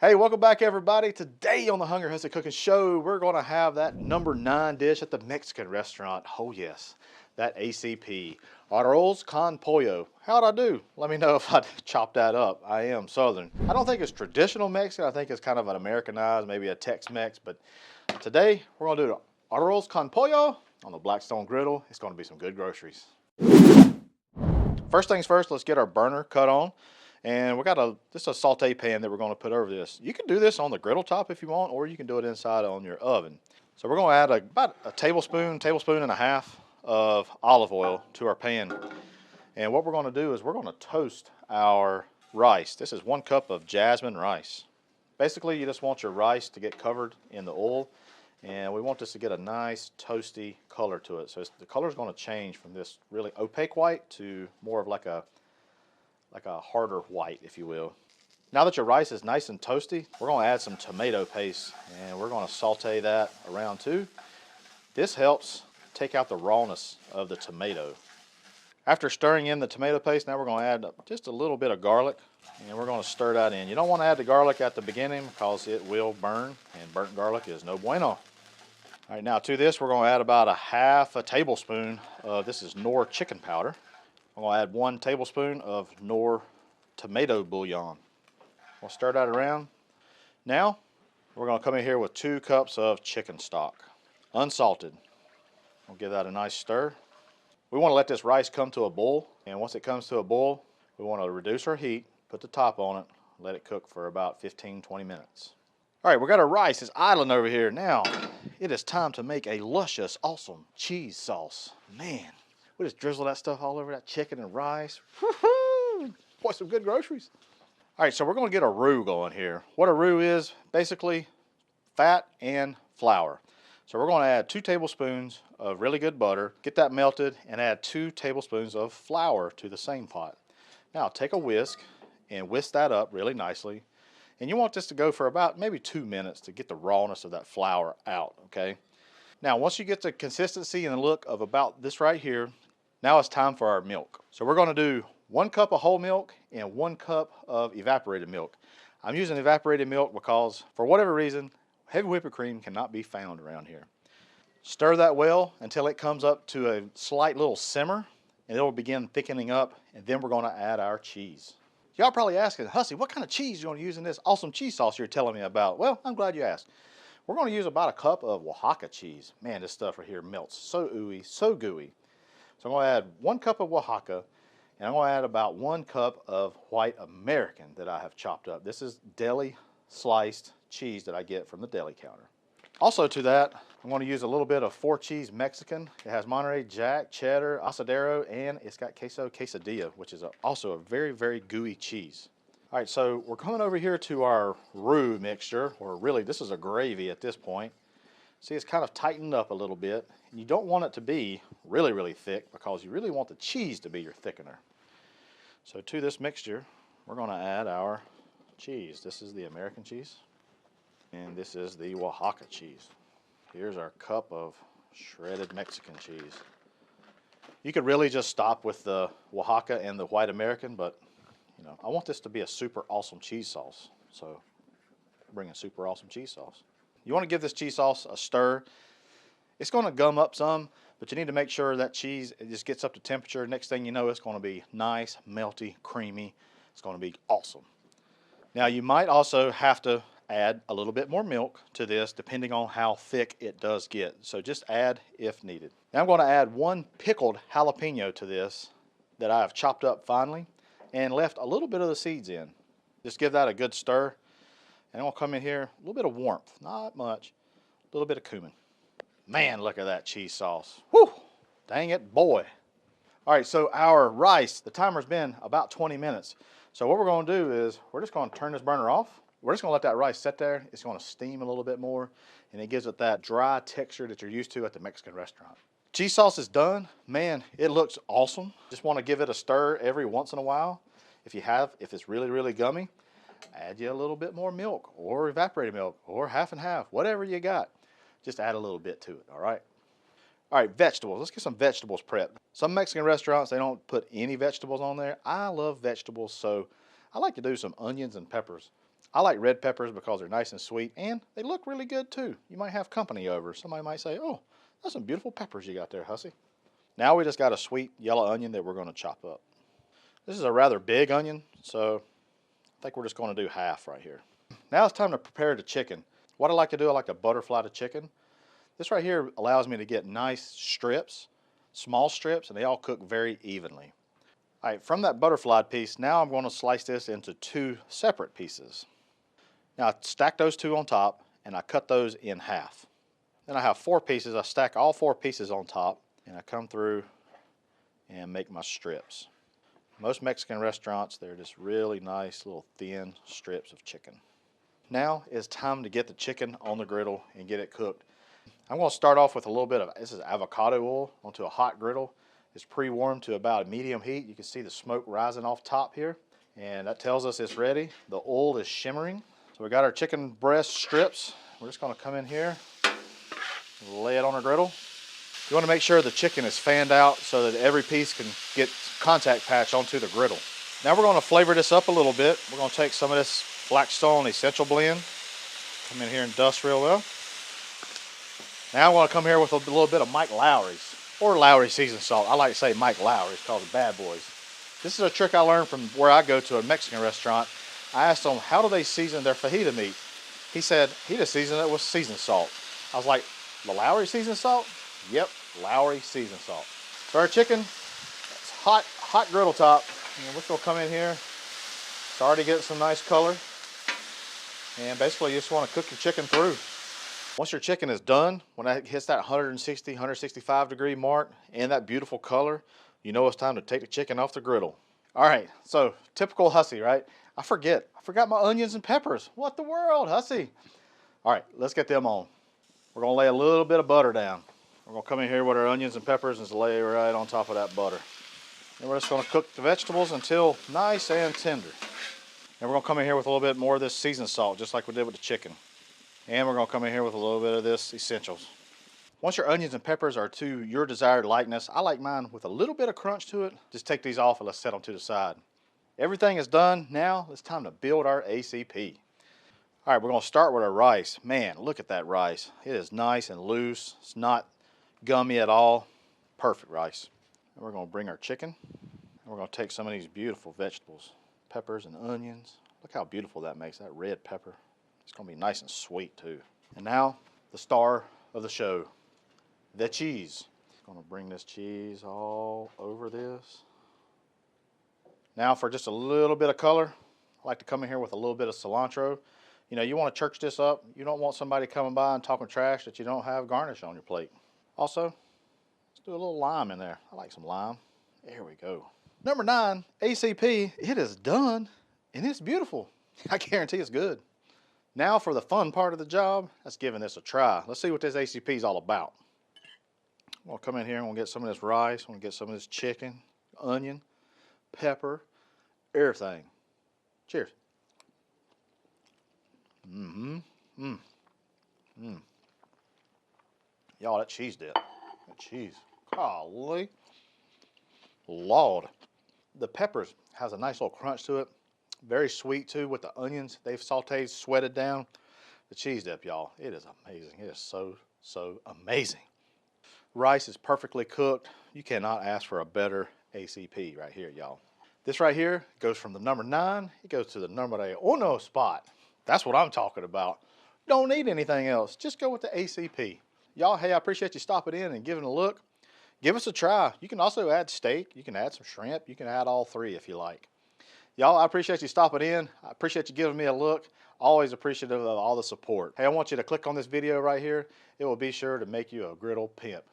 Hey, welcome back everybody. Today on the Hungry Hussey Cooking Show, we're going to have that number 9 dish at the Mexican restaurant. Oh yes, that ACP, Arroz Con Pollo. How'd I do? Let me know if I chop that up. I am Southern. I don't think it's traditional Mexican. I think it's kind of an Americanized, maybe a Tex-Mex. But today, we're going to do the Arroz Con Pollo on the Blackstone Griddle. It's going to be some good groceries. First things first, let's get our burner cut on. And we got just a saute pan that we're going to put over this. You can do this on the griddle top if you want, or you can do it inside on your oven. So we're going to add about a tablespoon and a half of olive oil to our pan. And what we're going to do is we're going to toast our rice. This is 1 cup of jasmine rice. Basically, you just want your rice to get covered in the oil, and we want this to get a nice toasty color to it. So the color is going to change from this really opaque white to more of like a harder white, if you will. Now that your rice is nice and toasty, we're going to add some tomato paste, and we're going to saute that around too. This helps take out the rawness of the tomato. After stirring in the tomato paste, now we're going to add just a little bit of garlic, and we're going to stir that in. You don't want to add the garlic at the beginning because it will burn, and burnt garlic is no bueno. All right, now to this, we're going to add about a half a tablespoon of, this is Knorr chicken powder. I'm going to add 1 tablespoon of Knorr tomato bouillon. We'll stir that around. Now, we're going to come in here with 2 cups of chicken stock, unsalted. We'll give that a nice stir. We want to let this rice come to a boil, and once it comes to a boil, we want to reduce our heat, put the top on it, let it cook for about 15-20 minutes. All right, we got our rice. It's idling over here. Now, it is time to make a luscious, awesome cheese sauce. Man. We just drizzle that stuff all over that chicken and rice. Woo-hoo! Boy, some good groceries. All right, so we're going to get a roux going here. What a roux is, basically fat and flour. So we're going to add 2 tablespoons of really good butter, get that melted, and add 2 tablespoons of flour to the same pot. Now take a whisk and whisk that up really nicely. And you want this to go for about maybe 2 minutes to get the rawness of that flour out, okay? Now once you get the consistency and the look of about this right here, now it's time for our milk. So we're going to do 1 cup of whole milk and 1 cup of evaporated milk. I'm using evaporated milk because, for whatever reason, heavy whipping cream cannot be found around here. Stir that well until it comes up to a slight little simmer, and it will begin thickening up, and then we're going to add our cheese. Y'all probably asking, Hussey, what kind of cheese are you going to use in this awesome cheese sauce you're telling me about? Well, I'm glad you asked. We're going to use about 1 cup of Oaxaca cheese. Man, this stuff right here melts so ooey, so gooey. So I'm going to add 1 cup of Oaxaca, and I'm going to add about 1 cup of white American that I have chopped up. This is deli sliced cheese that I get from the deli counter. Also to that, I'm going to use a little bit of 4 cheese Mexican. It has Monterey Jack, cheddar, asadero, and it's got queso quesadilla, which is also a very, very gooey cheese. All right, so we're coming over here to our roux mixture, or really this is a gravy at this point. See, it's kind of tightened up a little bit. You don't want it to be really, really thick because you really want the cheese to be your thickener. So to this mixture, we're going to add our cheese. This is the American cheese, and this is the Oaxaca cheese. Here's our cup of shredded Mexican cheese. You could really just stop with the Oaxaca and the white American, but you know, I want this to be a super awesome cheese sauce. So bring a super awesome cheese sauce. You want to give this cheese sauce a stir. It's going to gum up some, but you need to make sure that cheese, it just gets up to temperature. Next thing you know, it's going to be nice, melty, creamy. It's going to be awesome. Now you might also have to add a little bit more milk to this depending on how thick it does get. So just add if needed. Now I'm going to add 1 pickled jalapeno to this that I have chopped up finely and left a little bit of the seeds in. Just give that a good stir. And I'm going to come in here, a little bit of warmth, not much, a little bit of cumin. Man, look at that cheese sauce. Whew, dang it, boy. All right, so our rice, the timer's been about 20 minutes. So what we're going to do is we're just going to turn this burner off. We're just going to let that rice sit there. It's going to steam a little bit more, and it gives it that dry texture that you're used to at the Mexican restaurant. Cheese sauce is done. Man, it looks awesome. Just want to give it a stir every once in a while. If it's really, really gummy, add you a little bit more milk or evaporated milk or half and half, whatever you got. Just add a little bit to it, all right? All right, vegetables. Let's get some vegetables prepped. Some Mexican restaurants, they don't put any vegetables on there. I love vegetables, so I like to do some onions and peppers. I like red peppers because they're nice and sweet, and they look really good too. You might have company over. Somebody might say, oh, that's some beautiful peppers you got there, Hussey. Now we just got a sweet yellow onion that we're going to chop up. This is a rather big onion, so I think we're just going to do half right here. Now it's time to prepare the chicken. What I like to do, I like to butterfly the chicken. This right here allows me to get nice strips, small strips, and they all cook very evenly. All right, from that butterflied piece, now I'm going to slice this into 2 separate pieces. Now I stack those 2 on top, and I cut those in half. Then I have 4 pieces. I stack all 4 pieces on top, and I come through and make my strips. Most Mexican restaurants, they're just really nice little thin strips of chicken. Now it's time to get the chicken on the griddle and get it cooked. I'm going to start off with a little bit of, this is avocado oil onto a hot griddle. It's pre-warmed to about a medium heat. You can see the smoke rising off top here, and that tells us it's ready. The oil is shimmering. So we got our chicken breast strips. We're just going to come in here, lay it on our griddle. You want to make sure the chicken is fanned out so that every piece can get contact patch onto the griddle. Now we're going to flavor this up a little bit. We're going to take some of this Blackstone Essential Blend. Come in here and dust real well. Now I want to come here with a little bit of Mike Lowry's, or Lowry seasoned salt. I like to say Mike Lowry's, called the Bad Boys. This is a trick I learned from where I go to a Mexican restaurant. I asked them, how do they season their fajita meat? He said, he just seasoned it with seasoned salt. I was like, the Lowry seasoned salt? Yep, Lowry seasoned salt. So our chicken, it's hot griddle top. And we're just gonna come in here. It's already getting some nice color. And basically you just wanna cook your chicken through. Once your chicken is done, when it hits that 160, 165 degree mark and that beautiful color, you know it's time to take the chicken off the griddle. All right, so typical Hussey, right? I forgot my onions and peppers. What the world, Hussey? All right, let's get them on. We're gonna lay a little bit of butter down. We're gonna come in here with our onions and peppers and just lay right on top of that butter. And we're just gonna cook the vegetables until nice and tender. And we're gonna come in here with a little bit more of this seasoned salt, just like we did with the chicken. And we're gonna come in here with a little bit of this essentials. Once your onions and peppers are to your desired likeness, I like mine with a little bit of crunch to it. Just take these off and let's set them to the side. Everything is done. Now it's time to build our ACP. All right, we're gonna start with our rice. Man, look at that rice. It is nice and loose. It's not gummy at all. Perfect rice. And we're gonna bring our chicken. And we're gonna take some of these beautiful vegetables, peppers and onions. Look how beautiful that makes, that red pepper. It's gonna be nice and sweet too. And now, the star of the show, the cheese. I'm gonna bring this cheese all over this. Now for just a little bit of color, I like to come in here with a little bit of cilantro. You know, you want to church this up. You don't want somebody coming by and talking trash that you don't have garnish on your plate. Also, let's do a little lime in there. I like some lime. There we go. Number 9, ACP. It is done, and it's beautiful. I guarantee it's good. Now for the fun part of the job, let's give this a try. Let's see what this ACP is all about. I'm gonna come in here and we'll get some of this rice. I'm gonna get some of this chicken, onion, pepper, everything. Cheers. Y'all, that cheese dip. That cheese. Golly. Lord. The peppers has a nice little crunch to it. Very sweet too with the onions. They've sauteed, sweated down. The cheese dip, y'all, it is amazing. It is so amazing. Rice is perfectly cooked. You cannot ask for a better ACP right here, y'all. This right here goes from the number 9, it goes to the number 1 spot. That's what I'm talking about. Don't need anything else. Just go with the ACP. Y'all, hey, I appreciate you stopping in and giving a look. Give us a try. You can also add steak. You can add some shrimp. You can add all 3 if you like. Y'all, I appreciate you stopping in. I appreciate you giving me a look. Always appreciative of all the support. Hey, I want you to click on this video right here. It will be sure to make you a griddle pimp.